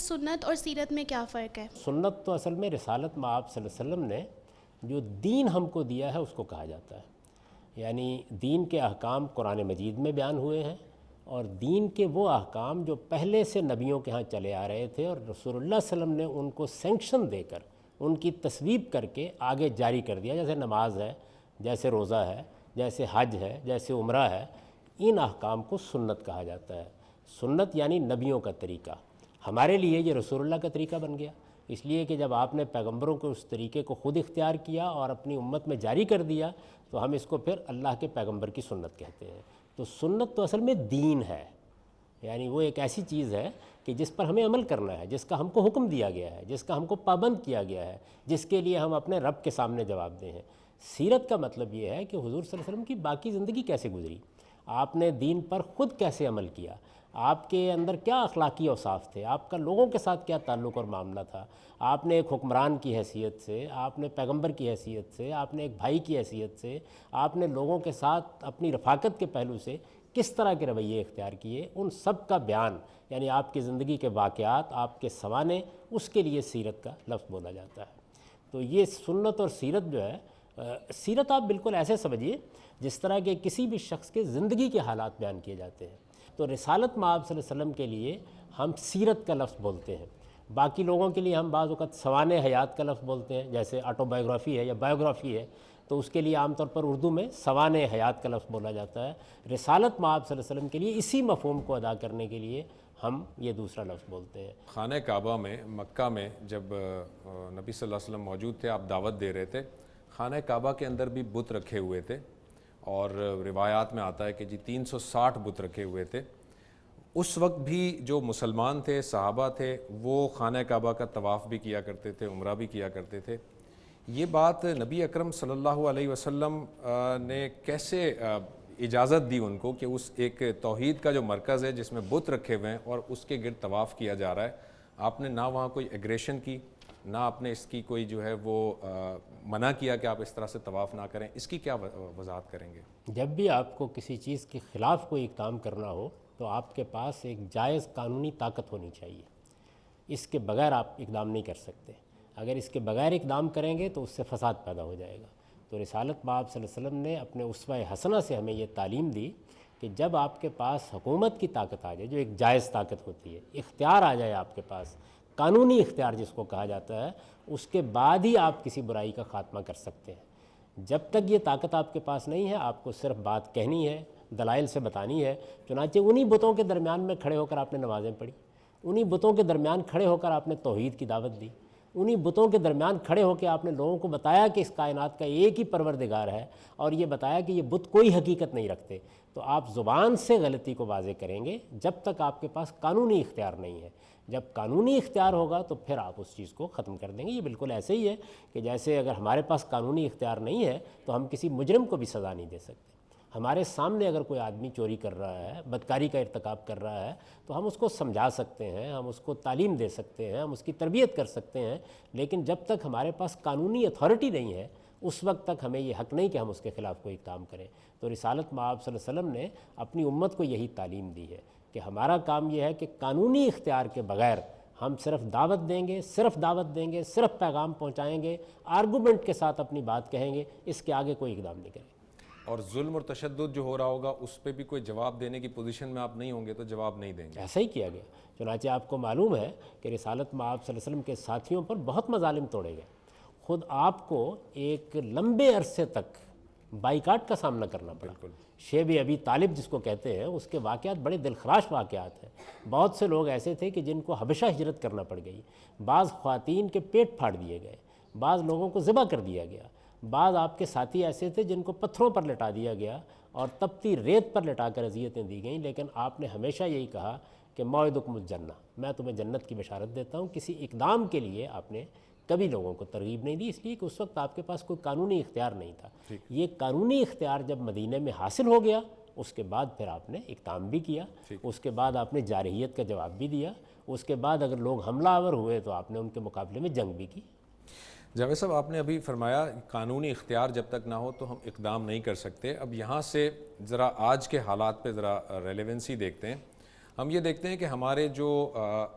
سنت اور سیرت میں کیا فرق ہے؟ سنت تو اصل میں رسالت میں آپ صلی اللہ علیہ وسلم نے جو دین ہم کو دیا ہے اس کو کہا جاتا ہے. یعنی دین کے احکام قرآن مجید میں بیان ہوئے ہیں، اور دین کے وہ احکام جو پہلے سے نبیوں کے ہاں چلے آ رہے تھے اور رسول اللہ صلی اللہ علیہ وسلم نے ان کو سینکشن دے کر، ان کی تصویب کر کے آگے جاری کر دیا، جیسے نماز ہے، جیسے روزہ ہے، جیسے حج ہے، جیسے عمرہ ہے. ان احکام کو سنت کہا جاتا ہے. سنت یعنی نبیوں کا طریقہ. ہمارے لیے یہ رسول اللہ کا طریقہ بن گیا، اس لیے کہ جب آپ نے پیغمبروں کے اس طریقے کو خود اختیار کیا اور اپنی امت میں جاری کر دیا تو ہم اس کو پھر اللہ کے پیغمبر کی سنت کہتے ہیں. تو سنت تو اصل میں دین ہے، یعنی وہ ایک ایسی چیز ہے کہ جس پر ہمیں عمل کرنا ہے، جس کا ہم کو حکم دیا گیا ہے، جس کا ہم کو پابند کیا گیا ہے، جس کے لیے ہم اپنے رب کے سامنے جواب دیں ہیں. سیرت کا مطلب یہ ہے کہ حضور صلی اللہ علیہ وسلم کی باقی زندگی کیسے گزری، آپ نے دین پر خود کیسے عمل کیا، آپ کے اندر کیا اخلاقی اوصاف تھے، آپ کا لوگوں کے ساتھ کیا تعلق اور معاملہ تھا، آپ نے ایک حکمران کی حیثیت سے، آپ نے پیغمبر کی حیثیت سے، آپ نے ایک بھائی کی حیثیت سے، آپ نے لوگوں کے ساتھ اپنی رفاقت کے پہلو سے کس طرح کے رویے اختیار کیے، ان سب کا بیان، یعنی آپ کی زندگی کے واقعات، آپ کے سوانح، اس کے لیے سیرت کا لفظ بولا جاتا ہے. تو یہ سنت اور سیرت جو ہے، سیرت آپ بالکل ایسے سمجھیے جس طرح کے کسی بھی شخص کے زندگی کے حالات بیان کیے جاتے ہیں. تو رسالت میں آپ صلی اللہ علیہ وسلم کے لیے ہم سیرت کا لفظ بولتے ہیں. باقی لوگوں کے لیے ہم بعض اوقات سوانح حیات کا لفظ بولتے ہیں، جیسے آٹو بایوگرافی ہے یا بایوگرافی ہے، تو اس کے لیے عام طور پر اردو میں سوانح حیات کا لفظ بولا جاتا ہے. رسالت میں آپ صلی اللہ علیہ وسلم کے لیے اسی مفہوم کو ادا کرنے کے لیے ہم یہ دوسرا لفظ بولتے ہیں. خانہ کعبہ میں مکہ میں جب نبی صلی اللہ علیہ وسلم موجود تھے، آپ دعوت دے رہے تھے، خانہ کعبہ کے اندر بھی بت رکھے ہوئے تھے، اور روایات میں آتا ہے کہ جی 360 بت رکھے ہوئے تھے. اس وقت بھی جو مسلمان تھے، صحابہ تھے، وہ خانہ کعبہ کا طواف بھی کیا کرتے تھے، عمرہ بھی کیا کرتے تھے. یہ بات نبی اکرم صلی اللہ علیہ وسلم نے کیسے اجازت دی ان کو کہ اس ایک توحید کا جو مرکز ہے جس میں بت رکھے ہوئے ہیں اور اس کے گرد طواف کیا جا رہا ہے، آپ نے نہ وہاں کوئی ایگریشن کی، نہ آپ نے اس کی کوئی جو ہے وہ منع کیا کہ آپ اس طرح سے طواف نہ کریں، اس کی کیا وضاحت کریں گے؟ جب بھی آپ کو کسی چیز کے خلاف کوئی اقدام کرنا ہو تو آپ کے پاس ایک جائز قانونی طاقت ہونی چاہیے. اس کے بغیر آپ اقدام نہیں کر سکتے. اگر اس کے بغیر اقدام کریں گے تو اس سے فساد پیدا ہو جائے گا. تو رسالت مآب صلی اللہ علیہ وسلم نے اپنے اسوہ حسنہ سے ہمیں یہ تعلیم دی کہ جب آپ کے پاس حکومت کی طاقت آ جائے، جو ایک جائز طاقت ہوتی ہے، اختیار آ جائے آپ کے پاس، قانونی اختیار جس کو کہا جاتا ہے، اس کے بعد ہی آپ کسی برائی کا خاتمہ کر سکتے ہیں. جب تک یہ طاقت آپ کے پاس نہیں ہے، آپ کو صرف بات کہنی ہے، دلائل سے بتانی ہے. چنانچہ انہی بتوں کے درمیان میں کھڑے ہو کر آپ نے نمازیں پڑھی، انہی بتوں کے درمیان کھڑے ہو کر آپ نے توحید کی دعوت دی، انہی بتوں کے درمیان کھڑے ہو کے آپ نے لوگوں کو بتایا کہ اس کائنات کا ایک ہی پروردگار ہے، اور یہ بتایا کہ یہ بت کوئی حقیقت نہیں رکھتے. تو آپ زبان سے غلطی کو واضح کریں گے جب تک آپ کے پاس قانونی اختیار نہیں ہے. جب قانونی اختیار ہوگا تو پھر آپ اس چیز کو ختم کر دیں گے. یہ بالکل ایسے ہی ہے کہ جیسے اگر ہمارے پاس قانونی اختیار نہیں ہے تو ہم کسی مجرم کو بھی سزا نہیں دے سکتے. ہمارے سامنے اگر کوئی آدمی چوری کر رہا ہے، بدکاری کا ارتکاب کر رہا ہے، تو ہم اس کو سمجھا سکتے ہیں، ہم اس کو تعلیم دے سکتے ہیں، ہم اس کی تربیت کر سکتے ہیں. لیکن جب تک ہمارے پاس قانونی اتھارٹی نہیں ہے اس وقت تک ہمیں یہ حق نہیں کہ ہم اس کے خلاف کوئی کام کریں. تو رسالت مآب صلی اللہ علیہ وسلم نے اپنی امت کو یہی تعلیم دی ہے کہ ہمارا کام یہ ہے کہ قانونی اختیار کے بغیر ہم صرف دعوت دیں گے، صرف پیغام پہنچائیں گے، آرگومنٹ کے ساتھ اپنی بات کہیں گے، اس کے آگے کوئی اقدام نہیں کریں گے. اور ظلم اور تشدد جو ہو رہا ہوگا اس پہ بھی کوئی جواب دینے کی پوزیشن میں آپ نہیں ہوں گے تو جواب نہیں دیں گے. ایسا ہی کیا گیا. چنانچہ آپ کو معلوم ہے کہ رسالت مآب صلی اللہ علیہ وسلم کے ساتھیوں پر بہت مظالم توڑے گئے. خود آپ کو ایک لمبے عرصے تک بائیکاٹ کا سامنا کرنا پڑا. شیب ابی طالب جس کو کہتے ہیں، اس کے واقعات بڑے دلخراش واقعات ہیں. بہت سے لوگ ایسے تھے کہ جن کو حبشہ ہجرت کرنا پڑ گئی. بعض خواتین کے پیٹ پھاڑ دیے گئے، بعض لوگوں کو ذبح کر دیا گیا. بعض آپ کے ساتھی ایسے تھے جن کو پتھروں پر لٹا دیا گیا اور تپتی ریت پر لٹا کر اذیتیں دی گئیں. لیکن آپ نے ہمیشہ یہی کہا کہ موعدکم الجنہ، میں تمہیں جنت کی بشارت دیتا ہوں. کسی اقدام کے لیے آپ نے کبھی لوگوں کو ترغیب نہیں دی، اس لیے کہ اس وقت آپ کے پاس کوئی قانونی اختیار نہیں تھا. یہ قانونی اختیار جب مدینہ میں حاصل ہو گیا اس کے بعد پھر آپ نے اقدام بھی کیا، اس کے بعد آپ نے جارحیت کا جواب بھی دیا، اس کے بعد اگر لوگ حملہ آور ہوئے تو آپ نے ان کے مقابلے میں جنگ بھی کی. جاوید صاحب، آپ نے ابھی فرمایا قانونی اختیار جب تک نہ ہو تو ہم اقدام نہیں کر سکتے. اب یہاں سے ذرا آج کے حالات پہ ذرا ریلیونسی دیکھتے ہیں. ہم یہ دیکھتے ہیں کہ ہمارے جو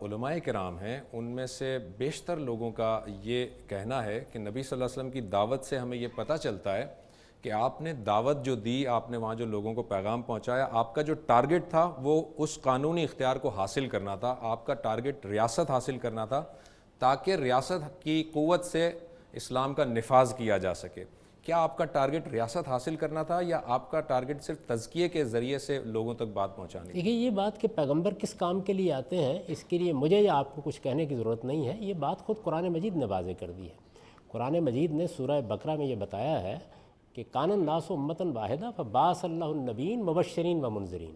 علماء کرام ہیں ان میں سے بیشتر لوگوں کا یہ کہنا ہے کہ نبی صلی اللہ علیہ وسلم کی دعوت سے ہمیں یہ پتہ چلتا ہے کہ آپ نے دعوت جو دی، آپ نے وہاں جو لوگوں کو پیغام پہنچایا، آپ کا جو ٹارگٹ تھا وہ اس قانونی اختیار کو حاصل کرنا تھا، آپ کا ٹارگٹ ریاست حاصل کرنا تھا تاکہ ریاست کی قوت سے اسلام کا نفاذ کیا جا سکے۔ کیا آپ کا ٹارگٹ ریاست حاصل کرنا تھا یا آپ کا ٹارگٹ صرف تزکیے کے ذریعے سے لوگوں تک بات پہنچانی؟ دیکھیے، یہ بات کہ پیغمبر کس کام کے لیے آتے ہیں اس کے لیے مجھے یا آپ کو کچھ کہنے کی ضرورت نہیں ہے، یہ بات خود قرآن مجید نے واضح کر دی ہے۔ قرآن مجید نے سورہ بقرہ میں یہ بتایا ہے کہ کان الناس امۃ واحدہ فبعث اللہ النبیین مبشرین و منذرین۔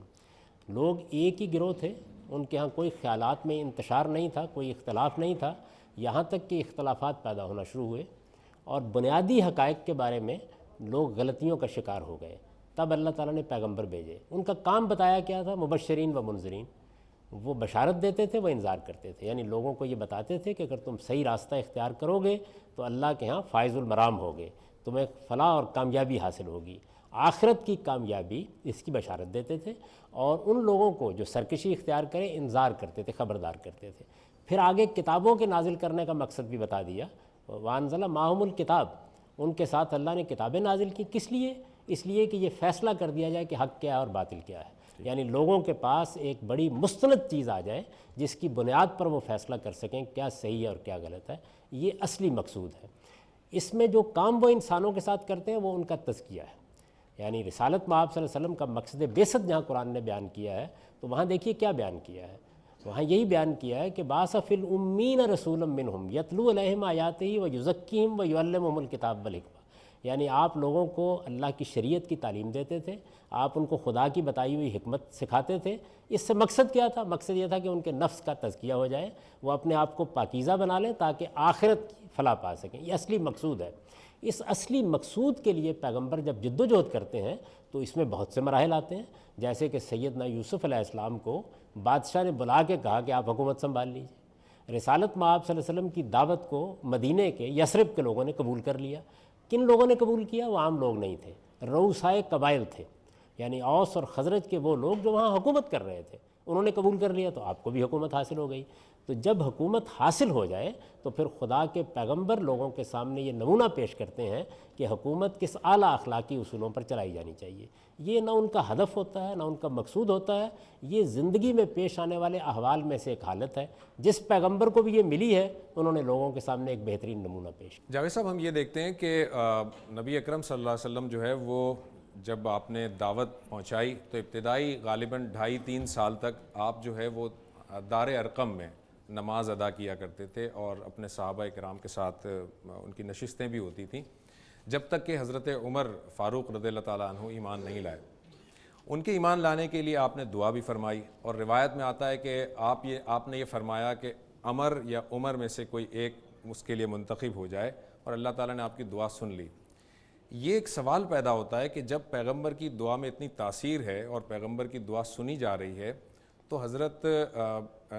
لوگ ایک ہی گروہ تھے، ان کے ہاں کوئی خیالات میں انتشار نہیں تھا، کوئی اختلاف نہیں تھا، یہاں تک کہ اختلافات پیدا ہونا شروع ہوئے اور بنیادی حقائق کے بارے میں لوگ غلطیوں کا شکار ہو گئے۔ تب اللہ تعالیٰ نے پیغمبر بھیجے۔ ان کا کام بتایا کیا تھا؟ مبشرین و منذرین۔ وہ بشارت دیتے تھے، وہ انذار کرتے تھے، یعنی لوگوں کو یہ بتاتے تھے کہ اگر تم صحیح راستہ اختیار کرو گے تو اللہ کے ہاں فائز المرام ہوگے، تمہیں فلاح اور کامیابی حاصل ہوگی، آخرت کی کامیابی، اس کی بشارت دیتے تھے۔ اور ان لوگوں کو جو سرکشی اختیار کرے انذار کرتے تھے، خبردار کرتے تھے۔ پھر آگے کتابوں کے نازل کرنے کا مقصد بھی بتا دیا، وانزل معہم الکتاب، ان کے ساتھ اللہ نے کتابیں نازل کی۔ کس لیے؟ اس لیے کہ یہ فیصلہ کر دیا جائے کہ حق کیا ہے اور باطل کیا ہے، یعنی لوگوں کے پاس ایک بڑی مستند چیز آ جائے جس کی بنیاد پر وہ فیصلہ کر سکیں کیا صحیح ہے اور کیا غلط ہے۔ یہ اصلی مقصود ہے۔ اس میں جو کام وہ انسانوں کے ساتھ کرتے ہیں وہ ان کا تزکیہ ہے، یعنی رسالت مآب صلی اللہ علیہ وسلم کا مقصد بعثت جہاں قرآن نے بیان کیا ہے تو وہاں دیکھیے کیا بیان کیا ہے، وہاں یہی بیان کیا ہے کہ بعث فی الامین رسولا منہم یتلو علیہم آیاتہ ویزکیہم ویعلمہم الکتاب والحکمہ، یعنی آپ لوگوں کو اللہ کی شریعت کی تعلیم دیتے تھے، آپ ان کو خدا کی بتائی ہوئی حکمت سکھاتے تھے۔ اس سے مقصد کیا تھا؟ مقصد یہ تھا کہ ان کے نفس کا تزکیہ ہو جائے، وہ اپنے آپ کو پاکیزہ بنا لیں تاکہ آخرت کی فلاح پا سکیں۔ یہ اصلی مقصود ہے۔ اس اصلی مقصود کے لیے پیغمبر جب جد و جہد کرتے ہیں تو اس میں بہت سے مراحل آتے ہیں، جیسے کہ سیدنا یوسف علیہ السلام کو بادشاہ نے بلا کے کہا کہ آپ حکومت سنبھال لیجیے۔ رسالت مآب صلی اللہ علیہ وسلم کی دعوت کو مدینے کے یثرب کے لوگوں نے قبول کر لیا۔ کن لوگوں نے قبول کیا؟ وہ عام لوگ نہیں تھے، رؤسائے قبائل تھے، یعنی اوس اور خزرج کے وہ لوگ جو وہاں حکومت کر رہے تھے، انہوں نے قبول کر لیا تو آپ کو بھی حکومت حاصل ہو گئی۔ تو جب حکومت حاصل ہو جائے تو پھر خدا کے پیغمبر لوگوں کے سامنے یہ نمونہ پیش کرتے ہیں کہ حکومت کس اعلیٰ اخلاقی اصولوں پر چلائی جانی چاہیے۔ یہ نہ ان کا ہدف ہوتا ہے، نہ ان کا مقصود ہوتا ہے، یہ زندگی میں پیش آنے والے احوال میں سے ایک حالت ہے۔ جس پیغمبر کو بھی یہ ملی ہے انہوں نے لوگوں کے سامنے ایک بہترین نمونہ پیش کیا۔ جاوید صاحب، ہم یہ دیکھتے ہیں کہ نبی اکرم صلی اللہ علیہ وسلم جو ہے وہ جب آپ نے دعوت پہنچائی تو ابتدائی غالباً 2.5-3 سال تک آپ جو ہے وہ دار ارقم میں نماز ادا کیا کرتے تھے اور اپنے صحابہ کرام کے ساتھ ان کی نشستیں بھی ہوتی تھیں، جب تک کہ حضرت عمر فاروق رضی اللہ تعالیٰ عنہ ایمان نہیں لائے۔ ان کے ایمان لانے کے لیے آپ نے دعا بھی فرمائی، اور روایت میں آتا ہے کہ آپ نے یہ فرمایا کہ عمر یا عمر میں سے کوئی ایک اس کے لیے منتخب ہو جائے، اور اللہ تعالیٰ نے آپ کی دعا سن لی۔ یہ ایک سوال پیدا ہوتا ہے کہ جب پیغمبر کی دعا میں اتنی تاثیر ہے اور پیغمبر کی دعا سنی جا رہی ہے تو حضرت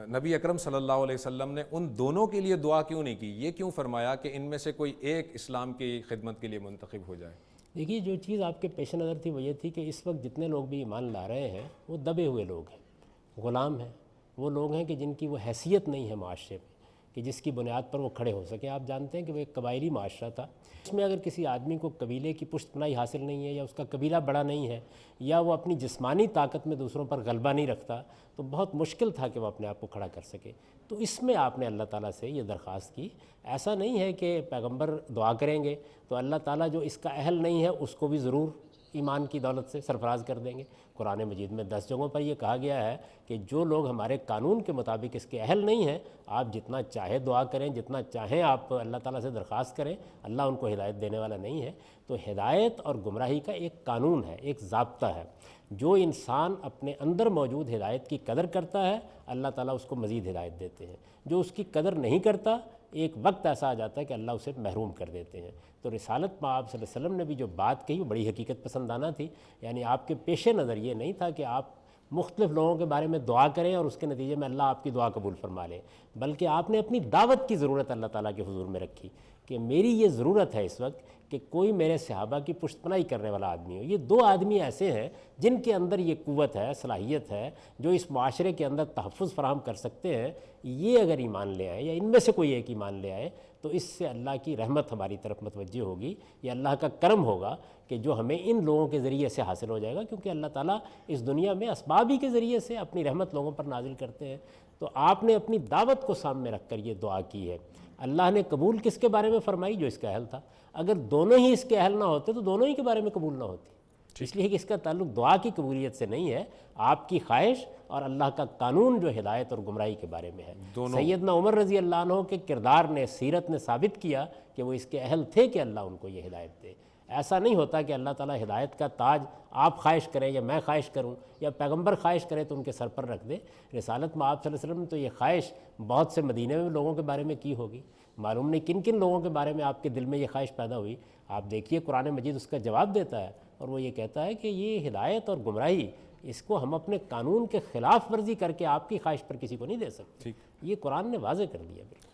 نبی اکرم صلی اللہ علیہ وسلم نے ان دونوں کے لیے دعا کیوں نہیں کی؟ یہ کیوں فرمایا کہ ان میں سے کوئی ایک اسلام کی خدمت کے لیے منتخب ہو جائے؟ دیکھیے، جو چیز آپ کے پیش نظر تھی وہ یہ تھی کہ اس وقت جتنے لوگ بھی ایمان لا رہے ہیں وہ دبے ہوئے لوگ ہیں، غلام ہیں، وہ لوگ ہیں کہ جن کی وہ حیثیت نہیں ہے معاشرے میں کہ جس کی بنیاد پر وہ کھڑے ہو سکیں۔ آپ جانتے ہیں کہ وہ ایک قبائلی معاشرہ تھا، اس میں اگر کسی آدمی کو قبیلے کی پشت پناہی حاصل نہیں ہے یا اس کا قبیلہ بڑا نہیں ہے یا وہ اپنی جسمانی طاقت میں دوسروں پر غلبہ نہیں رکھتا تو بہت مشکل تھا کہ وہ اپنے آپ کو کھڑا کر سکے۔ تو اس میں آپ نے اللہ تعالیٰ سے یہ درخواست کی۔ ایسا نہیں ہے کہ پیغمبر دعا کریں گے تو اللہ تعالیٰ جو اس کا اہل نہیں ہے اس کو بھی ضرور ایمان کی دولت سے سرفراز کر دیں گے۔ قرآن مجید میں 10 جگہوں پر یہ کہا گیا ہے کہ جو لوگ ہمارے قانون کے مطابق اس کے اہل نہیں ہیں، آپ جتنا چاہے دعا کریں، جتنا چاہیں آپ اللہ تعالیٰ سے درخواست کریں، اللہ ان کو ہدایت دینے والا نہیں ہے۔ تو ہدایت اور گمراہی کا ایک قانون ہے، ایک ضابطہ ہے۔ جو انسان اپنے اندر موجود ہدایت کی قدر کرتا ہے اللہ تعالیٰ اس کو مزید ہدایت دیتے ہیں، جو اس کی قدر نہیں کرتا ایک وقت ایسا آ جاتا ہے کہ اللہ اسے محروم کر دیتے ہیں۔ تو رسالت مآب صلی اللہ علیہ وسلم نے بھی جو بات کہی وہ بڑی حقیقت پسندانہ تھی، یعنی آپ کے پیش نظر یہ نہیں تھا کہ آپ مختلف لوگوں کے بارے میں دعا کریں اور اس کے نتیجے میں اللہ آپ کی دعا قبول فرما لے، بلکہ آپ نے اپنی دعوت کی ضرورت اللہ تعالیٰ کے حضور میں رکھی کہ میری یہ ضرورت ہے اس وقت کہ کوئی میرے صحابہ کی پشت پناہی کرنے والا آدمی ہو۔ یہ دو آدمی ایسے ہیں جن کے اندر یہ قوت ہے، صلاحیت ہے، جو اس معاشرے کے اندر تحفظ فراہم کر سکتے ہیں۔ یہ اگر ایمان لے آئے یا ان میں سے کوئی ایک ایمان لے آئے تو اس سے اللہ کی رحمت ہماری طرف متوجہ ہوگی، یہ اللہ کا کرم ہوگا کہ جو ہمیں ان لوگوں کے ذریعے سے حاصل ہو جائے گا، کیونکہ اللہ تعالیٰ اس دنیا میں اسباب ہی کے ذریعے سے اپنی رحمت لوگوں پر نازل کرتے ہیں۔ تو آپ نے اپنی دعوت کو سامنے رکھ کر یہ دعا کی ہے۔ اللہ نے قبول کس کے بارے میں فرمائی؟ جو اس کا اہل تھا۔ اگر دونوں ہی اس کے اہل نہ ہوتے تو دونوں ہی کے بارے میں قبول نہ ہوتی، اس لیے کہ اس کا تعلق دعا کی قبولیت سے نہیں ہے، آپ کی خواہش اور اللہ کا قانون جو ہدایت اور گمراہی کے بارے میں ہے۔ سیدنا عمر رضی اللہ عنہ کے کردار نے، سیرت نے ثابت کیا کہ وہ اس کے اہل تھے کہ اللہ ان کو یہ ہدایت دے۔ ایسا نہیں ہوتا کہ اللہ تعالیٰ ہدایت کا تاج آپ خواہش کریں یا میں خواہش کروں یا پیغمبر خواہش کرے تو ان کے سر پر رکھ دے۔ رسالت میں آپ صلی اللہ علیہ وسلم نے تو یہ خواہش بہت سے مدینے میں لوگوں کے بارے میں کی ہوگی، معلوم نہیں کن کن لوگوں کے بارے میں آپ کے دل میں یہ خواہش پیدا ہوئی۔ آپ دیکھیے قرآن مجید اس کا جواب دیتا ہے اور وہ یہ کہتا ہے کہ یہ ہدایت اور گمراہی اس کو ہم اپنے قانون کے خلاف ورزی کر کے آپ کی خواہش پر کسی کو نہیں دے سکتے۔ یہ قرآن نے واضح کر دیا۔ بالکل